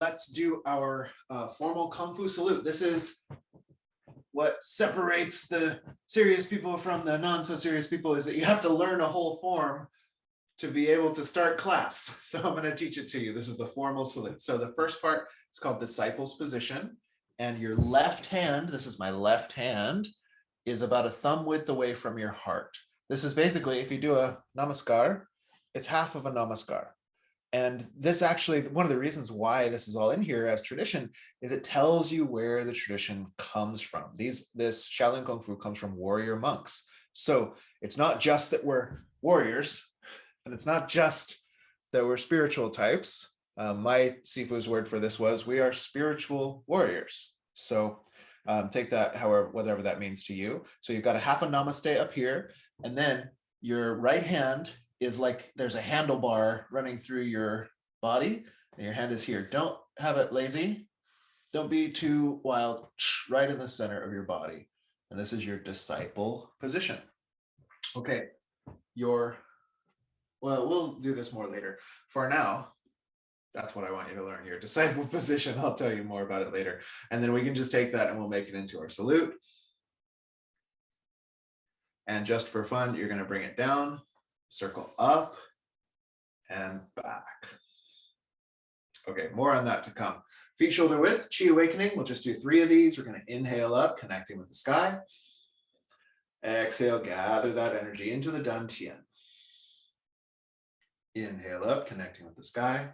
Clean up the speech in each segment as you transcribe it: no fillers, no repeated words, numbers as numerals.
let's do our formal Kung Fu salute. This is what separates the serious people from the non-so-serious people, is that you have to learn a whole form to be able to start class. So I'm going to teach it to you. This is the formal salute. So the first part is called disciples position. And your left hand, this is my left hand, is about a thumb width away from your heart. This is basically, if you do a namaskar, it's half of a namaskar. And this actually, one of the reasons why this is all in here as tradition is it tells you where the tradition comes from. This Shaolin Kung Fu comes from warrior monks. So it's not just that we're warriors, and it's not just that we're spiritual types. My Sifu's word for this was, we are spiritual warriors. So take that however, whatever that means to you. So you've got a half a namaste up here, and then your right hand is like there's a handlebar running through your body, and your hand is here. Don't have it lazy. Don't be too wild. Right in the center of your body. And this is your disciple position. Okay, well, we'll do this more later. For now, that's what I want you to learn, your disciple position. I'll tell you more about it later. And then we can just take that and we'll make it into our salute. And just for fun, you're going to bring it down, circle up and back. Okay, more on that to come. Feet shoulder width, chi awakening. We'll just do 3 of these. We're going to inhale up, connecting with the sky. Exhale, gather that energy into the dantian. Inhale up, connecting with the sky.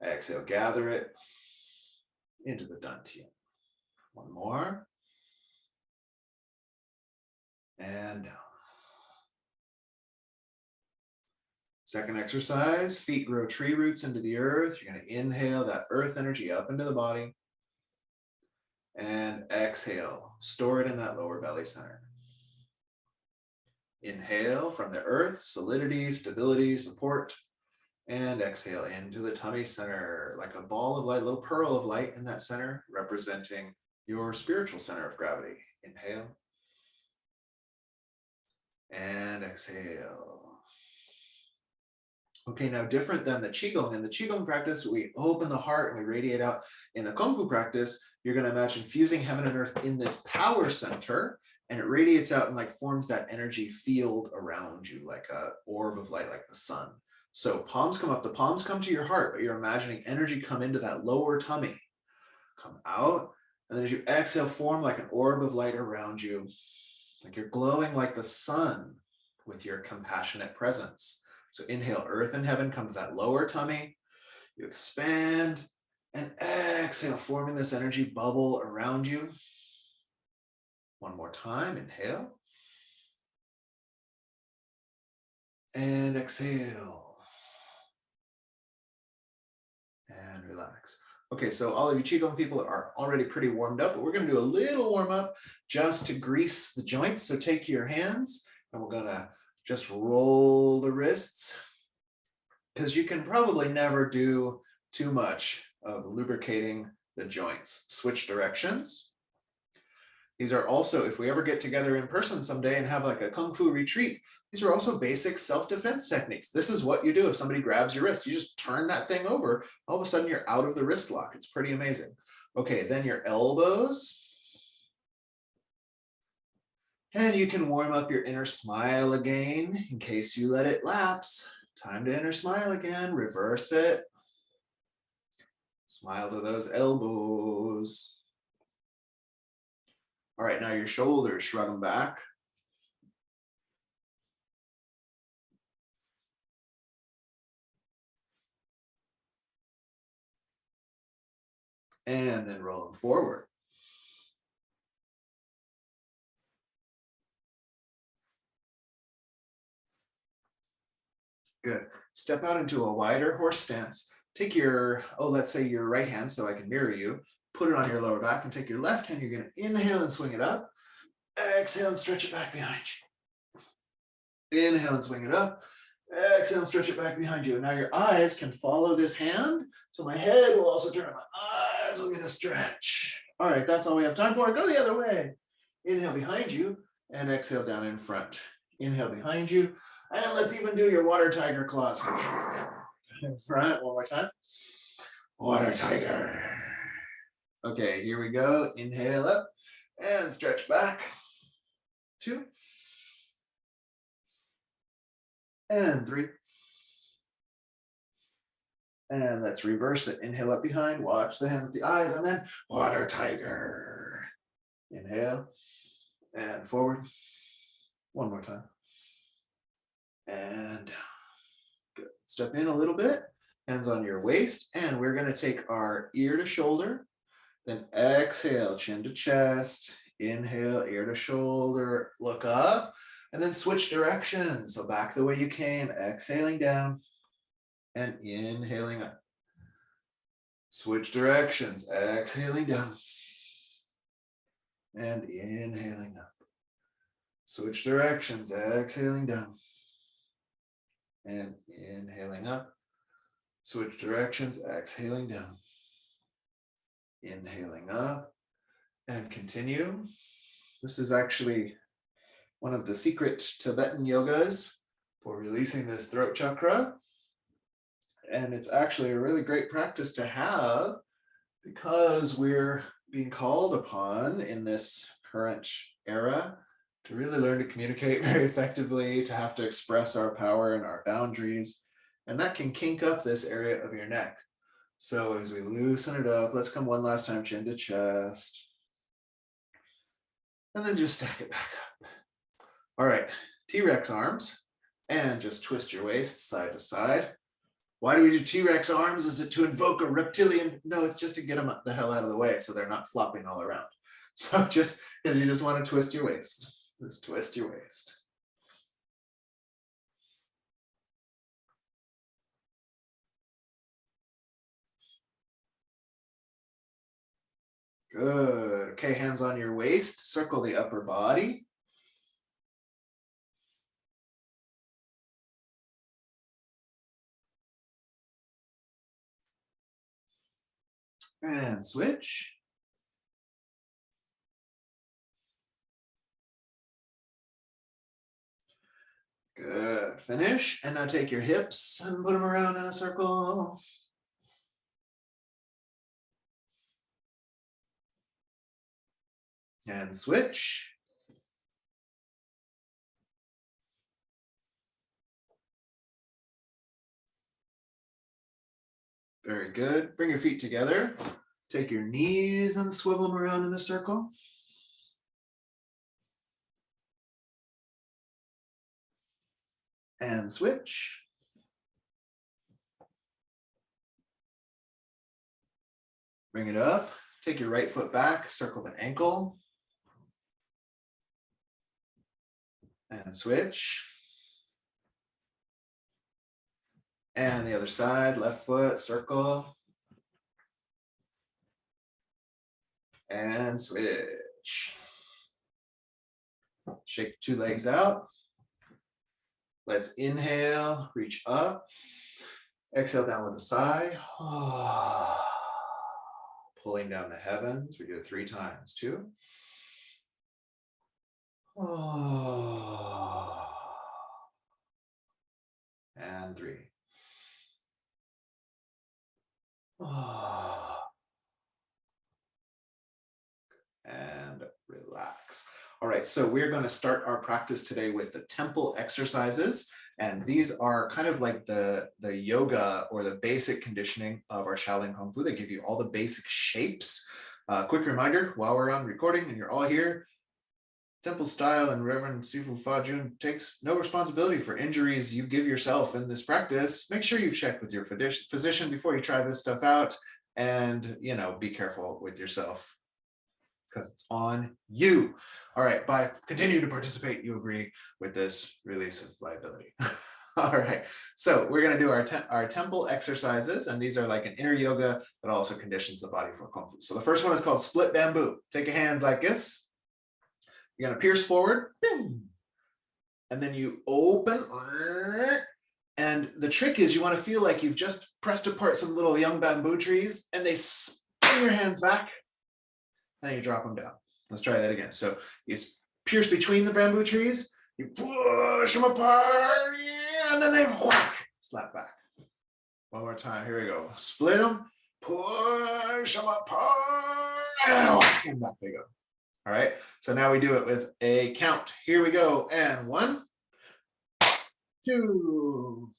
Exhale, gather it into the dantian. One more. And down. Second exercise, feet grow tree roots into the earth. You're going to inhale that earth energy up into the body. And exhale, store it in that lower belly center. Inhale from the earth, solidity, stability, support. And exhale into the tummy center, like a ball of light, a little pearl of light in that center, representing your spiritual center of gravity. Inhale. And exhale. Okay, now different than the Qigong. In the Qigong practice, we open the heart and we radiate out. In the Kung Fu practice, you're going to imagine fusing heaven and earth in this power center, and it radiates out and like forms that energy field around you, like a orb of light, like the sun. So palms come up, the palms come to your heart, but you're imagining energy come into that lower tummy, come out, and then as you exhale, form like an orb of light around you, like you're glowing like the sun with your compassionate presence. So inhale, earth and heaven, come to that lower tummy. You expand and exhale, forming this energy bubble around you. One more time, inhale. And exhale. And relax. Okay, so all of you Qigong people are already pretty warmed up, but we're going to do a little warm up just to grease the joints. So take your hands and we're going to just roll the wrists, because you can probably never do too much of lubricating the joints. Switch directions. These are also, if we ever get together in person someday and have like a Kung Fu retreat, these are also basic self-defense techniques. This is what you do if somebody grabs your wrist. You just turn that thing over. All of a sudden you're out of the wrist lock. It's pretty amazing. Okay, then your elbows. And you can warm up your inner smile again in case you let it lapse. Time to inner smile again, reverse it. Smile to those elbows. All right, now your shoulders, shrug them back. And then roll them forward. Good. Step out into a wider horse stance. Take your, let's say your right hand, so I can mirror you. Put it on your lower back and take your left hand. You're going to inhale and swing it up. Exhale and stretch it back behind you. Inhale and swing it up. Exhale and stretch it back behind you. And now your eyes can follow this hand. So my head will also turn. My eyes will get a stretch. All right, that's all we have time for. Go the other way. Inhale behind you and exhale down in front. Inhale behind you. And let's even do your water tiger claws. Right, one more time. Water tiger. Okay, here we go. Inhale up and stretch back. 2. And 3. And let's reverse it. Inhale up behind, watch the hand with the eyes, and then water tiger. Inhale and forward. One more time. And good. Step in a little bit, hands on your waist, and we're going to take our ear to shoulder, then exhale, chin to chest, inhale, ear to shoulder, look up, and then switch directions. So back the way you came, exhaling down and inhaling up. Switch directions, exhaling down and inhaling up. Switch directions, exhaling down and inhaling up. Switch directions, exhaling down, inhaling up, and continue. This is actually one of the secret Tibetan yogas for releasing this throat chakra. And it's actually a really great practice to have because we're being called upon in this current era to really learn to communicate very effectively, to have to express our power and our boundaries. And that can kink up this area of your neck. So as we loosen it up, let's come one last time, chin to chest. And then just stack it back up. All right, T-Rex arms, and just twist your waist side to side. Why do we do T-Rex arms? Is it to invoke a reptilian? No, it's just to get them the hell out of the way so they're not flopping all around. So just because you just want to twist your waist. Just twist your waist. Good. Okay, hands on your waist, circle the upper body. And switch. Good. Finish. And now take your hips and put them around in a circle. And switch. Very good. Bring your feet together. Take your knees and swivel them around in a circle. And switch. Bring it up. Take your right foot back, circle the ankle. And switch. And the other side, left foot, circle. And switch. Shake the 2 legs out. Let's inhale, reach up. Exhale down with a sigh. Pulling down the heavens. We do it 3 times. 2. And 3. And relax. All right, so we're going to start our practice today with the temple exercises. And these are kind of like the yoga or the basic conditioning of our Shaolin Kung Fu. They give you all the basic shapes. Quick reminder, while we're on recording and you're all here, Temple Style and Reverend Sifu Fa Jun takes no responsibility for injuries you give yourself in this practice. Make sure you check with your physician before you try this stuff out, and be careful with yourself because it's on you. All right, by continue to participate, you agree with this release of liability. All right, so we're going to do our temple exercises, and these are like an inner yoga that also conditions the body for Kung Fu. So the first one is called split bamboo. Take your hands like this. You're going to pierce forward, and then you open. And the trick is you want to feel like you've just pressed apart some little young bamboo trees, and they spin your hands back, and then you drop them down. Let's try that again. So you pierce between the bamboo trees, you push them apart, and then they whack, slap back. One more time. Here we go. Split them, push them up, and back they go. All right, so now we do it with a count. Here we go, and 1, 2,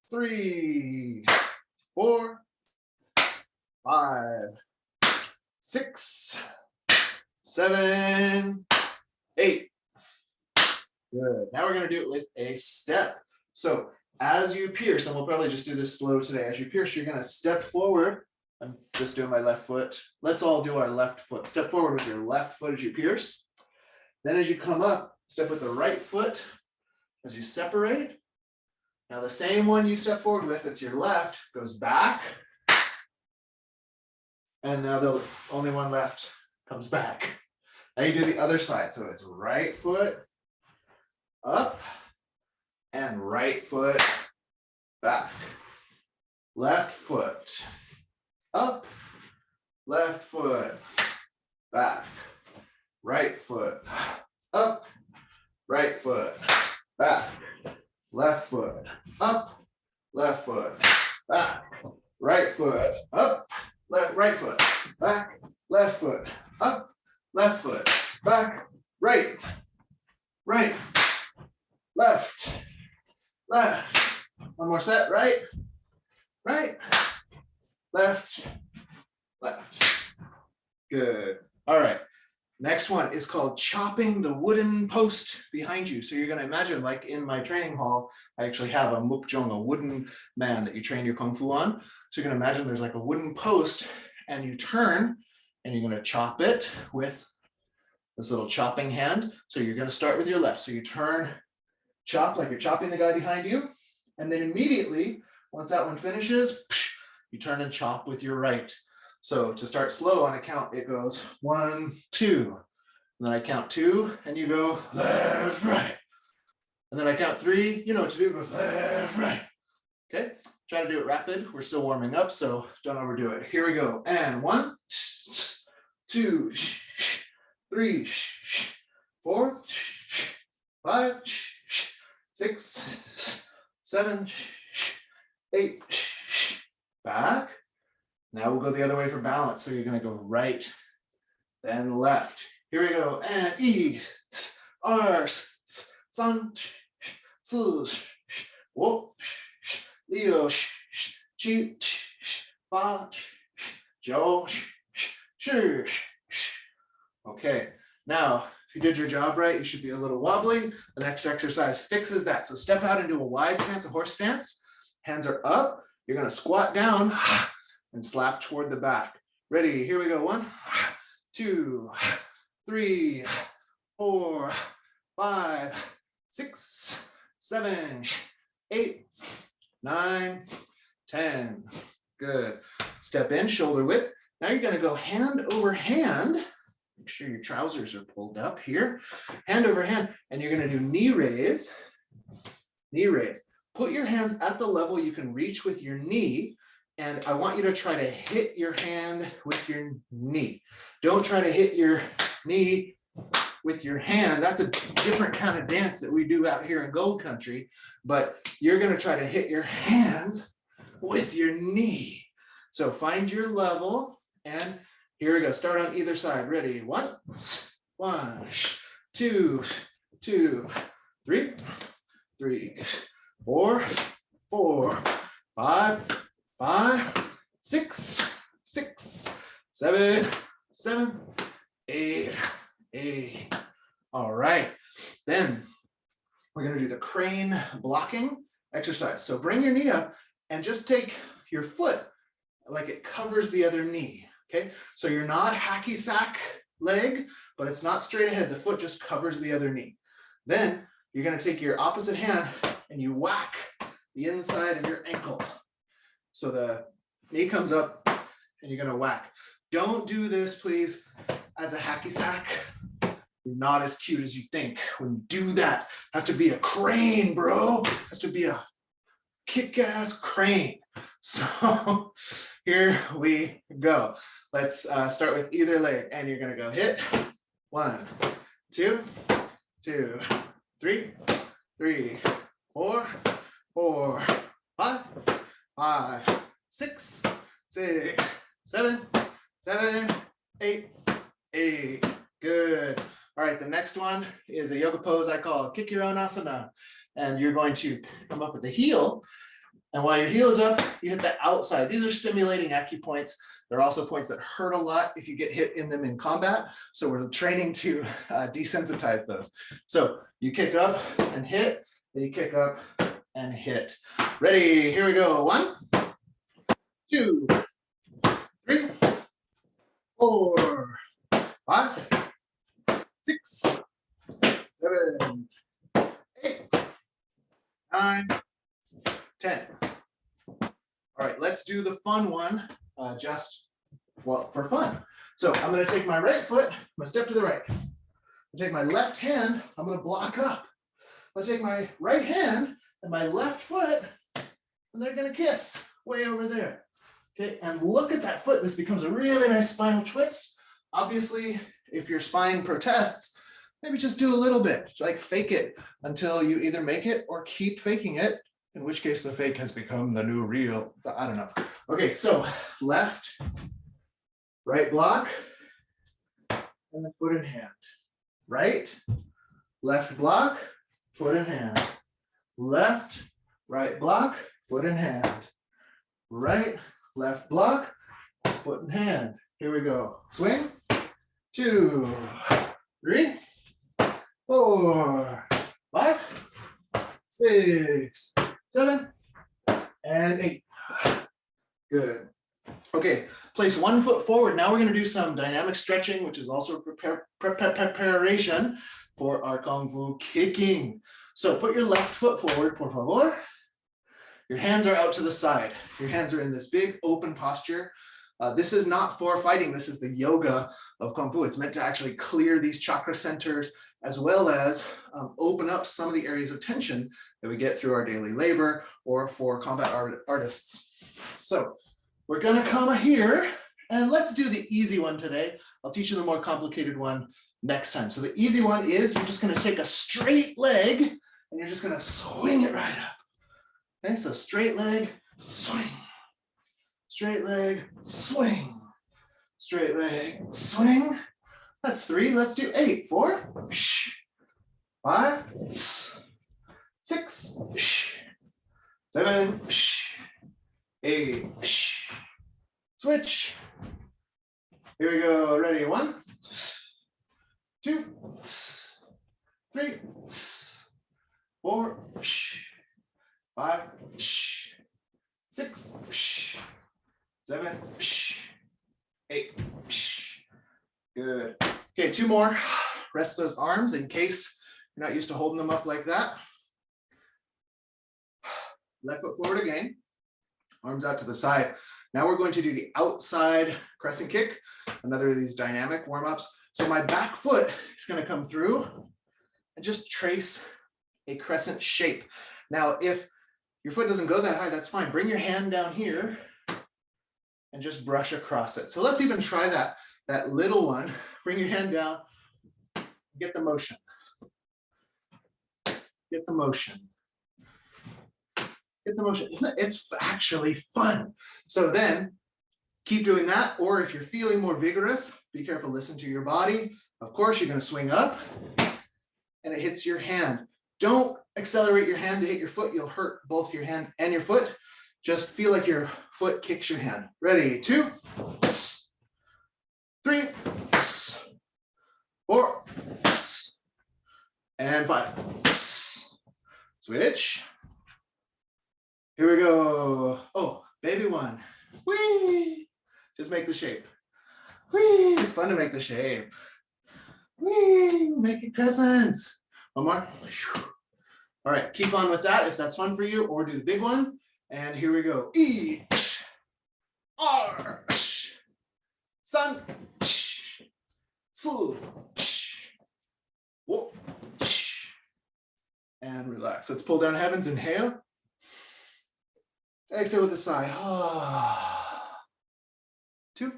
3, 4, 5, 6, 7, 8. Good. Now we're going to do it with a step. So as you pierce, and we'll probably just do this slow today, as you pierce, you're going to step forward. I'm just doing my left foot. Let's all do our left foot. Step forward with your left foot as you pierce. Then as you come up, step with the right foot as you separate. Now the same one you step forward with, it's your left, goes back. And now the only one left comes back. Now you do the other side. So it's right foot up and right foot back. Left foot up, left foot back. Right foot up, right foot back. Left foot up, left foot back. Right foot up, right foot back. Left foot up, left foot back. Right, right, left, left. One more set. Right, right, left, left. Good. All right. Next one is called chopping the wooden post behind you. So you're going to imagine, like in my training hall, I actually have a mukjong, a wooden man that you train your kung fu on. So you're going to imagine there's like a wooden post, and you turn and you're going to chop it with this little chopping hand. So you're going to start with your left. So you turn, chop like you're chopping the guy behind you. And then immediately, once that one finishes, you turn and chop with your right. So to start slow on a count, it goes 1, 2. And then I count 2 and you go left, right. And then I count 3, you know what to do, go left, right. Okay, try to do it rapid. We're still warming up, so don't overdo it. Here we go. And 1, 2, 3, 4, 5, 6, 7, 8, back. Now we'll go the other way for balance. So you're going to go right, then left. Here we go. And E, R, San, Ci, Wo, Liu, Ji, Ba, Jiu, Shi. Okay. Now, if you did your job right, you should be a little wobbly. The next exercise fixes that. So step out into a wide stance, a horse stance. Hands are up. You're going to squat down and slap toward the back. Ready, here we go. 1, 2, 3, 4, 5, 6, 7, 8, 9, 10. Good. Step in, shoulder width. Now you're going to go hand over hand. Make sure your trousers are pulled up here. Hand over hand, and you're going to do knee raise. Knee raise. Put your hands at the level you can reach with your knee. And I want you to try to hit your hand with your knee. Don't try to hit your knee with your hand. That's a different kind of dance that we do out here in Gold Country. But you're going to try to hit your hands with your knee. So find your level. And here we go. Start on either side. Ready? 1, 2, 3, 4, 5, 6, 7, 8. All right. Then we're going to do the crane blocking exercise. So bring your knee up and just take your foot like it covers the other knee. Okay. So you're not hacky sack leg, but it's not straight ahead. The foot just covers the other knee. Then you're going to take your opposite hand and you whack the inside of your ankle. So the knee comes up and you're going to whack. Don't do this, please, as a hacky sack. You're not as cute as you think. When you do that, it has to be a crane, bro. It has to be a kick-ass crane. So here we go. Let's start with either leg. And you're going to go hit. 1, 2, 3, 4, 5, 6, 6, 7, 7, 8, 8. Good. All right, the next one is a yoga pose I call kick your own asana. And you're going to come up with the heel. And while your heel is up, you hit the outside. These are stimulating acupoints. They're also points that hurt a lot if you get hit in them in combat. So we're training to desensitize those. So you kick up and hit, then you kick up and hit. Ready, here we go. 1, 2, 3, 4, 5, 6, 7, 8, 9, 10. All right, let's do the fun one, for fun. So I'm going to take my right foot, I'm going to step to the right. I'm going to take my left hand, I'm going to block up. I'm going to take my right hand and my left foot, and they're going to kiss way over there. Okay, and look at that foot. This becomes a really nice spinal twist. Obviously, if your spine protests, maybe just do a little bit, like fake it until you either make it or keep faking it, in which case the fake has become the new real. I don't know. Okay, so left, right block, and then foot in hand. Right, left block, foot in hand. Left, right block, foot in hand. Right, left block, foot in hand. Here we go. Swing. 2, 3, 4, 5, 6, 7, and 8. Good. Okay, place one foot forward. Now we're going to do some dynamic stretching, which is also preparation for our Kung Fu kicking. So put your left foot forward, por favor. Your hands are out to the side. Your hands are in this big open posture. This is not for fighting. This is the yoga of Kung Fu. It's meant to actually clear these chakra centers, as well as open up some of the areas of tension that we get through our daily labor or for combat artists. So we're gonna come here and let's do the easy one today. I'll teach you the more complicated one next time. So the easy one is you're just gonna take a straight leg and you're just gonna swing it right up. Okay, so straight leg, swing. Straight leg, swing. Straight leg, swing. That's 3. Let's do 8. 4, 5, 6, 7, 8. Switch. Here we go. Ready? 1, 2, 3, 4, 5, 6, 7, 8. Good. Okay, 2 more. Rest those arms in case you're not used to holding them up like that. Left foot forward again. Arms out to the side. Now we're going to do the outside crescent kick, another of these dynamic warm-ups. So my back foot is going to come through and just trace a crescent shape. Now, if your foot doesn't go that high, that's fine. Bring your hand down here and just brush across it. So let's even try that little one. Bring your hand down, get the motion. Get the motion. Get the motion. It's actually fun. So then keep doing that. Or if you're feeling more vigorous, be careful, listen to your body. Of course, you're going to swing up and it hits your hand. Don't accelerate your hand to hit your foot. You'll hurt both your hand and your foot. Just feel like your foot kicks your hand. Ready? 2, 3, 4, and 5. Switch. Here we go. Oh, baby one. Whee! Just make the shape. Whee! It's fun to make the shape. Whee! Make it crescents. One more. All right, keep on with that if that's fun for you, or do the big one. And here we go. E, R, Sun, Su, and relax. Let's pull down heavens. Inhale. Exhale with a sigh. 2.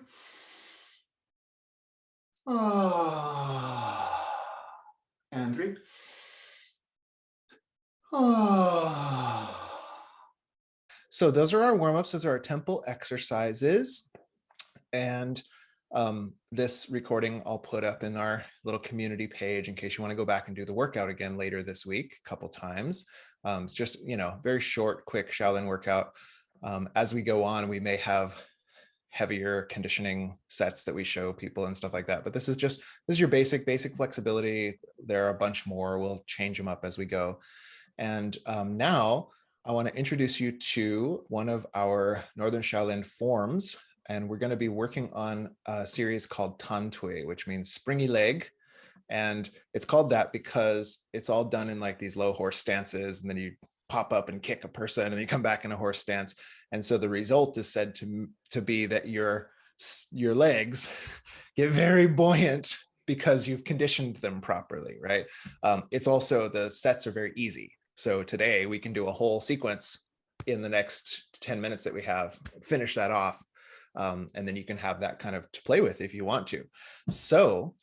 And 3. So those are our warm-ups. Those are our temple exercises. And this recording I'll put up in our little community page in case you want to go back and do the workout again later this week, a couple times. It's just, very short, quick Shaolin workout. As we go on, we may have heavier conditioning sets that we show people and stuff like that. But this is your basic flexibility. There are a bunch more. We'll change them up as we go. And now I want to introduce you to one of our Northern Shaolin forms. And we're going to be working on a series called Tan Tui, which means springy leg. And it's called that because it's all done in like these low horse stances. And then you pop up and kick a person and then you come back in a horse stance. And so the result is said to be that your legs get very buoyant because you've conditioned them properly, right? It's also, the sets are very easy. So today we can do a whole sequence in the next 10 minutes that we have, finish that off. And then you can have that kind of to play with if you want to. So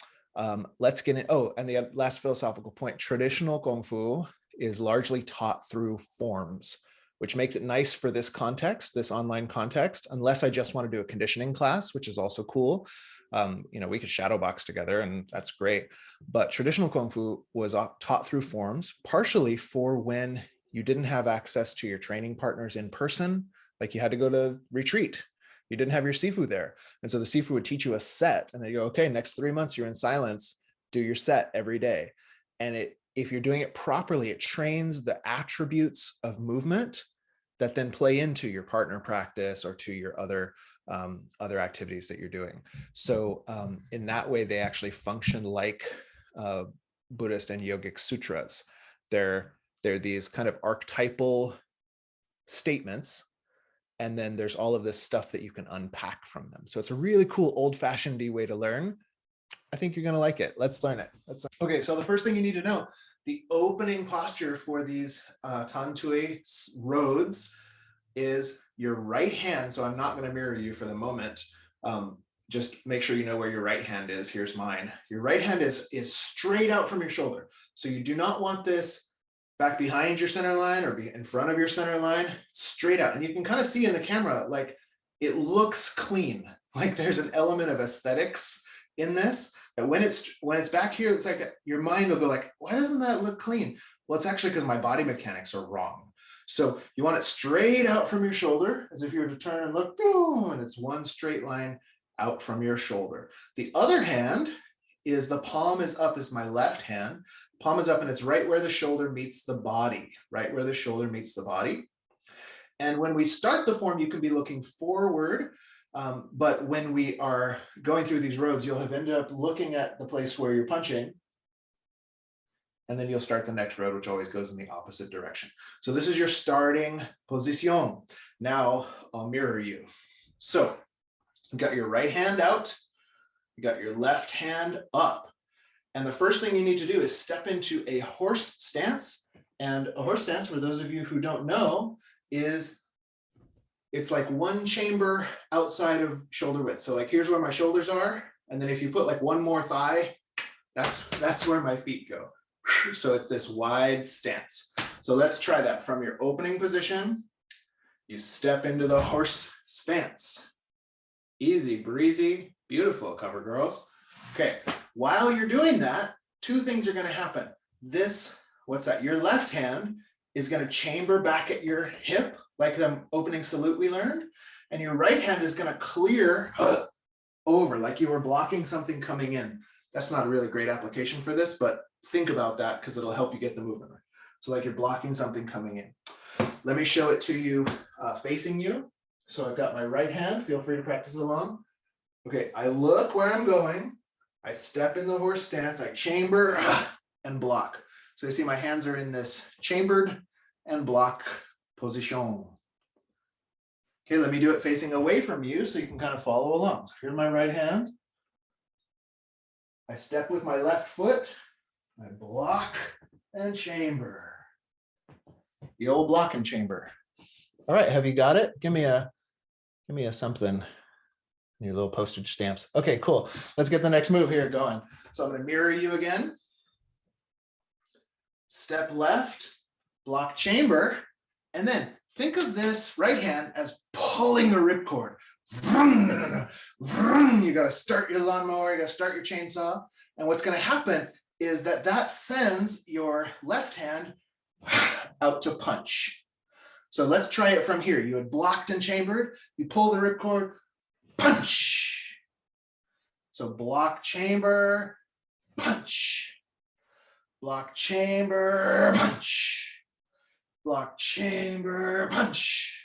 let's get in. Oh, and the last philosophical point, traditional Kung Fu is largely taught through forms, which makes it nice for this context, this online context, unless I just want to do a conditioning class, which is also cool. We could shadow box together and that's great. But traditional Kung Fu was taught through forms, partially for when you didn't have access to your training partners in person, like you had to go to retreat. You didn't have your Sifu there. And so the Sifu would teach you a set and they go, okay, next 3 months, you're in silence, do your set every day. And if you're doing it properly, it trains the attributes of movement that then play into your partner practice or to your other activities that you're doing. So in that way, they actually function like Buddhist and yogic sutras. They're these kind of archetypal statements. And then there's all of this stuff that you can unpack from them. So it's a really cool old-fashioned way to learn. I think you're going to like it. Let's learn it. Okay, so the first thing you need to know, the opening posture for these Tan Tui roads is your right hand. So I'm not going to mirror you for the moment. Just make sure you know where your right hand is. Here's mine. Your right hand is straight out from your shoulder. So you do not want this back behind your center line or be in front of your center line, straight out. And you can kind of see in the camera, like it looks clean. Like there's an element of aesthetics in this, that when it's back here, it's like your mind will go like, why doesn't that look clean? Well, it's actually because my body mechanics are wrong. So you want it straight out from your shoulder, as if you were to turn and look, boom, and it's one straight line out from your shoulder. The other hand is the palm is up. This is my left hand. Palm is up and it's right where the shoulder meets the body, right where the shoulder meets the body. And when we start the form, you can be looking forward. But when we are going through these roads, you'll have ended up looking at the place where you're punching. And then you'll start the next road, which always goes in the opposite direction. So this is your starting position. Now I'll mirror you. So you got your right hand out. You got your left hand up. And the first thing you need to do is step into a horse stance. And a horse stance, for those of you who don't know, it's like one chamber outside of shoulder width. So like here's where my shoulders are. And then if you put like one more thigh, that's where my feet go. So it's this wide stance. So let's try that. From your opening position, you step into the horse stance. Easy breezy. Beautiful, cover girls. Okay, while you're doing that, two things are going to happen. What's that? Your left hand is going to chamber back at your hip, like the opening salute we learned. And your right hand is going to clear over, like you were blocking something coming in. That's not a really great application for this, but think about that because it'll help you get the movement. So like you're blocking something coming in. Let me show it to you facing you. So I've got my right hand. Feel free to practice along. Okay, I look where I'm going. I step in the horse stance. I chamber and block. So you see my hands are in this chambered and block position. Okay, let me do it facing away from you so you can kind of follow along. So here's my right hand. I step with my left foot. I block and chamber. The old block and chamber. All right, have you got it? Give me a something. Your little postage stamps. Okay, cool. Let's get the next move here going. So I'm going to mirror you again. Step left, block chamber, and then think of this right hand as pulling a ripcord. Vroom, vroom. You got to start your lawnmower, you got to start your chainsaw. And what's going to happen is that sends your left hand out to punch. So let's try it from here. You had blocked and chambered, you pull the ripcord, punch. So block, chamber, punch. Block, chamber, punch. Block, chamber, punch.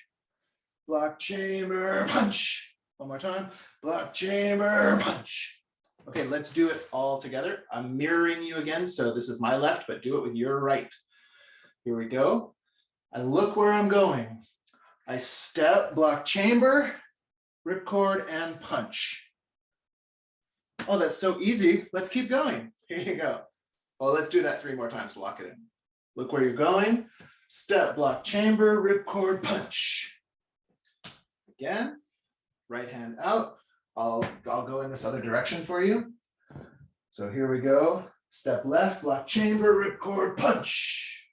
Block, chamber, punch. One more time. Block, chamber, punch. Okay, let's do it all together. I'm mirroring you again, so this is my left, but do it with your right. Here we go. And look where I'm going. I step, block, chamber, ripcord, and punch. Oh, that's so easy. Let's keep going. Here you go. Oh, let's do that 3 more times. Lock it in. Look where you're going. Step, block, chamber, ripcord, punch. Again, right hand out. I'll go in this other direction for you. So here we go. Step left, block, chamber, ripcord, punch.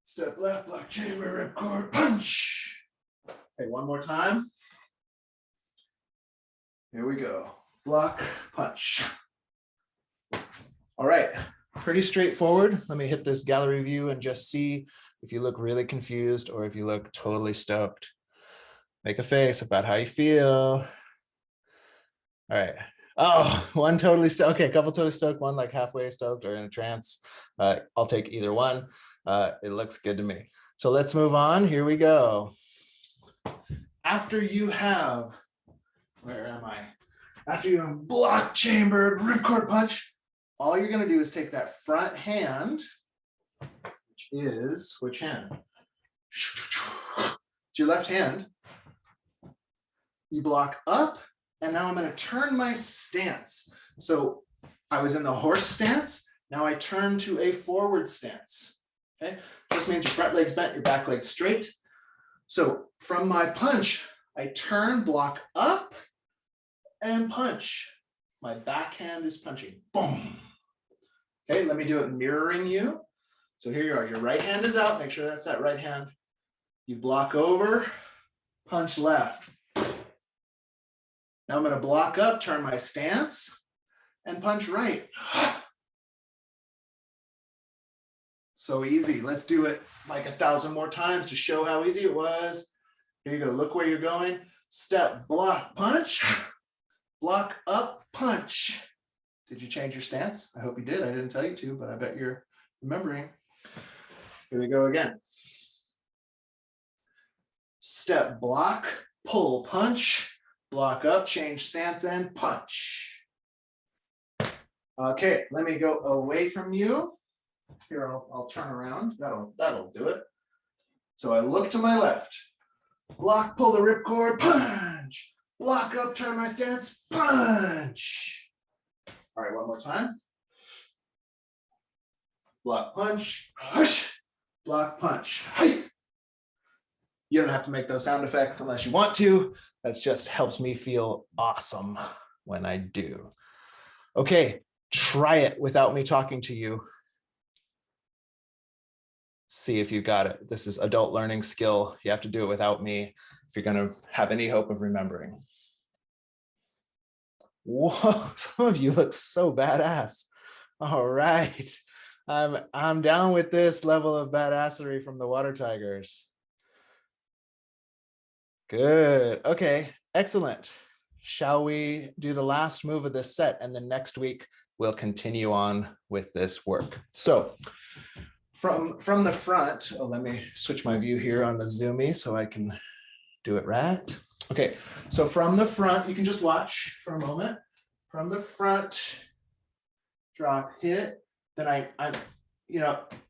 Step left, block, chamber, ripcord, punch. Okay, one more time. Here we go. Block, punch. All right, pretty straightforward. Let me hit this gallery view and just see if you look really confused or if you look totally stoked. Make a face about how you feel. All right. Oh, one totally stoked. Okay, a couple totally stoked, one like halfway stoked or in a trance. I'll take either one. It looks good to me. So let's move on. Here we go. After you have, where am I? After you have block, chambered, ripcord, punch, all you're going to do is take that front hand, which is which hand? It's your left hand. You block up, and now I'm going to turn my stance. So I was in the horse stance. Now I turn to a forward stance. Okay, just means your front leg's bent, your back leg's straight. So from my punch, I turn, block up, and punch. My back hand is punching. Boom. Okay, let me do it mirroring you. So here you are. Your right hand is out. Make sure that's that right hand. You block over, punch left. Now I'm going to block up, turn my stance, and punch right. So easy. Let's do it like 1,000 more times to show how easy it was. Here you go. Look where you're going. Step, block, punch. Block up, punch. Did you change your stance? I hope you did. I didn't tell you to, but I bet you're remembering. Here we go again. Step, block, pull, punch. Block up, change stance, and punch. Okay, let me go away from you. Here, I'll turn around. That'll do it. So I look to my left. Block, pull the ripcord, punch. Block up, turn my stance, punch. All right, one more time. Block, punch, push. Block, punch. You don't have to make those sound effects unless you want to. That just helps me feel awesome when I do. Okay, try it without me talking to you. See if you got it. This is adult learning skill. You have to do it without me if you're going to have any hope of remembering. Whoa, some of you look so badass. All right. I'm down with this level of badassery from the water tigers. Good. Okay, excellent. Shall we do the last move of this set? And then next week, we'll continue on with this work. So from the front, let me switch my view here on the Zoomy so I can do it right. Okay, so from the front, you can just watch for a moment. From the front, drop, hit. Then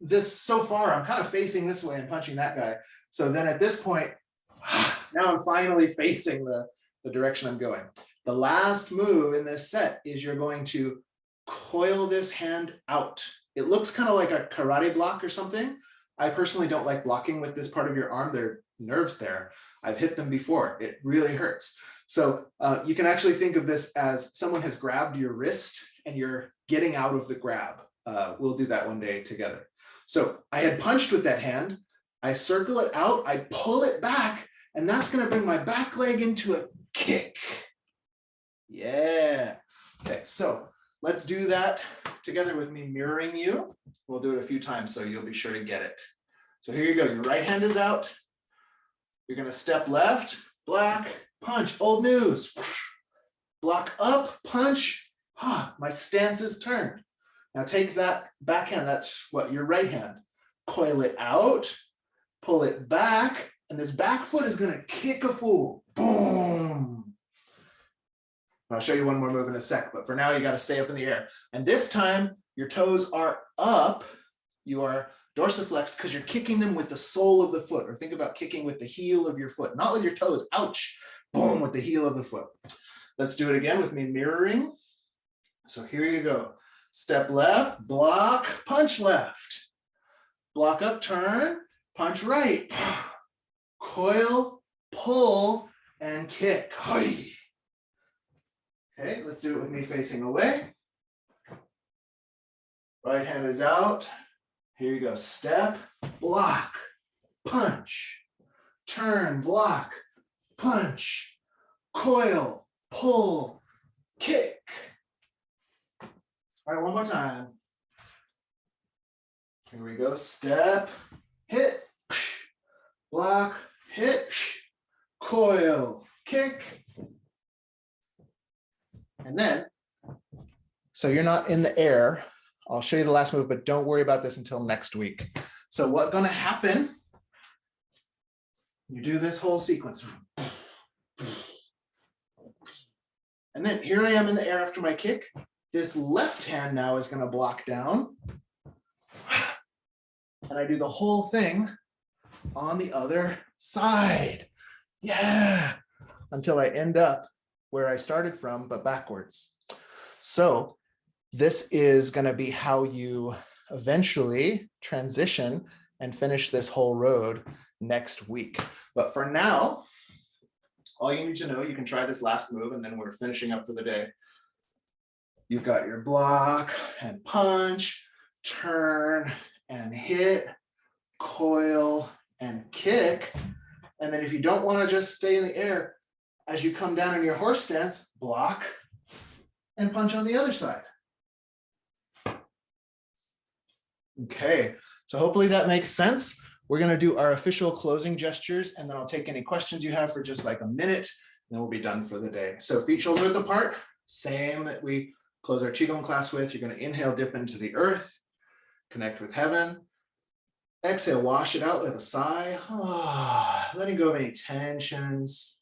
this so far, I'm kind of facing this way and punching that guy. So then at this point, now I'm finally facing the direction I'm going. The last move in this set is you're going to coil this hand out. It looks kind of like a karate block or something. I personally don't like blocking with this part of your arm. There are nerves there. I've hit them before. It really hurts. So you can actually think of this as someone has grabbed your wrist and you're getting out of the grab. We'll do that one day together. So I had punched with that hand. I circle it out, I pull it back, and that's going to bring my back leg into a kick. Yeah. Okay, so let's do that together with me mirroring you. We'll do it a few times so you'll be sure to get it. So here you go. Your right hand is out. You're going to step left, block, punch, old news. Block up, punch. My stance is turned. Now take that backhand, that's what, your right hand. Coil it out, pull it back, and this back foot is going to kick a fool. Boom. I'll show you one more move in a sec, but for now you got to stay up in the air. And this time your toes are up. You are dorsiflexed because you're kicking them with the sole of the foot, or think about kicking with the heel of your foot, not with your toes. Ouch. Boom, with the heel of the foot. Let's do it again with me mirroring. So here you go. Step left, block, punch left. Block up, turn, punch right. Coil, pull, and kick. Okay, let's do it with me facing away. Right hand is out. Here you go. Step, block, punch, turn, block, punch, coil, pull, kick. All right, one more time. Here we go. Step, hit, block, hit, coil, kick. And then, so you're not in the air. I'll show you the last move, but don't worry about this until next week. So what's going to happen, you do this whole sequence. And then here I am in the air after my kick. This left hand now is going to block down. And I do the whole thing on the other side. Yeah. Until I end up where I started from, but backwards. So this is going to be how you eventually transition and finish this whole road next week. But for now, all you need to know, you can try this last move and then we're finishing up for the day. You've got your block and punch, turn and hit, coil and kick. And then if you don't want to just stay in the air, as you come down in your horse stance, block and punch on the other side. Okay, so hopefully that makes sense. We're going to do our official closing gestures, and then I'll take any questions you have for just like a minute, and then we'll be done for the day. So feet shoulder width apart, same that we close our Qigong class with. You're going to inhale, dip into the earth, connect with heaven. Exhale, wash it out with a sigh. Letting go of any tensions.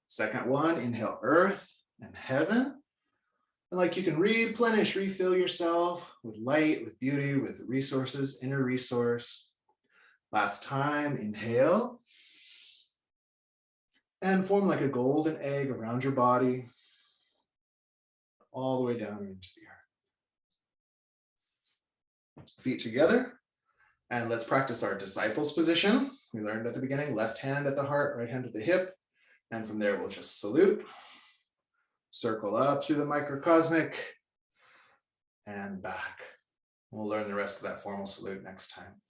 Second one, inhale, earth and heaven. And like you can replenish, refill yourself with light, with beauty, with resources, inner resource. Last time, inhale. And form like a golden egg around your body, all the way down into the earth. Feet together. And let's practice our disciples position. We learned at the beginning, left hand at the heart, right hand at the hip. And from there, we'll just salute. Circle up through the microcosmic and back. We'll learn the rest of that formal salute next time.